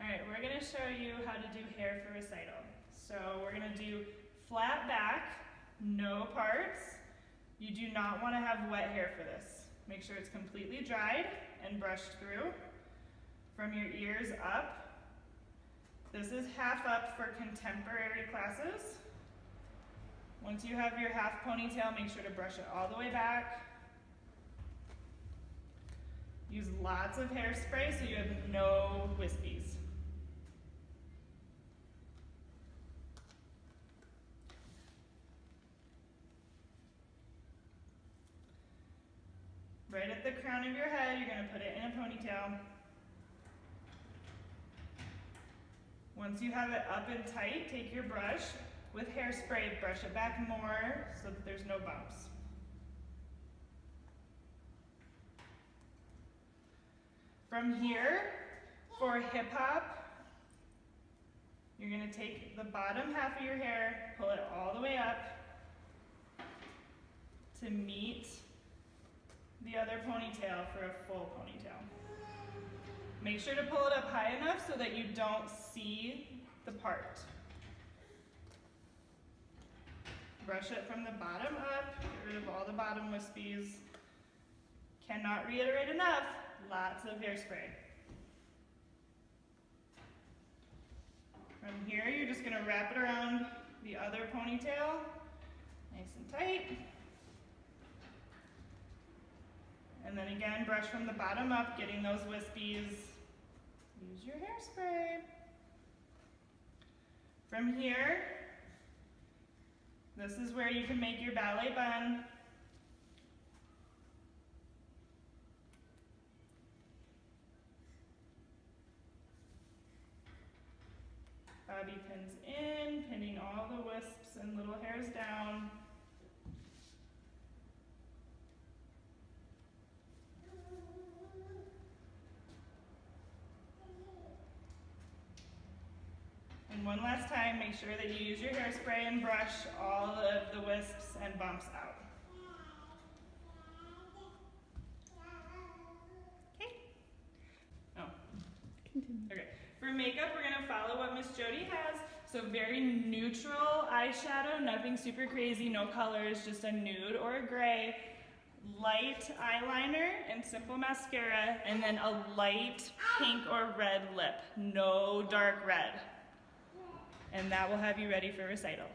Alright, we're going to show you how to do hair for recital. So we're going to do flat back, no parts. You do not want to have wet hair for this. Make sure it's completely dried and brushed through from your ears up. This is half up for contemporary classes. Once you have your half ponytail, make sure to brush it all the way back. Use lots of hairspray so you have no wispies. Right at the crown of your head, you're going to put it in a ponytail. Once you have it up and tight, take your brush with hairspray, brush it back more so that there's no bumps. From here, for hip hop, you're going to take the bottom half of your hair, pull it all the way up to meet the other ponytail for a full ponytail. Make sure to pull it up high enough so that you don't see the part. Brush it from the bottom up, get rid of all the bottom wispies. Cannot reiterate enough, lots of hairspray. From here, you're just gonna wrap it around the other ponytail, nice and tight. And then again, brush from the bottom up, getting those wispies. Use your hairspray. From here, this is where you can make your ballet bun. Bobby pins in, pinning all the wisps and little hairs down. And one last time, make sure that you use your hairspray and brush all of the wisps and bumps out. Okay? Oh. Continue. Okay. For makeup, we're going to follow what Miss Jody has. So very neutral eyeshadow, nothing super crazy, no colors, just a nude or a gray. Light eyeliner and simple mascara, and then a light pink or red lip, no dark red. And that will have you ready for recital.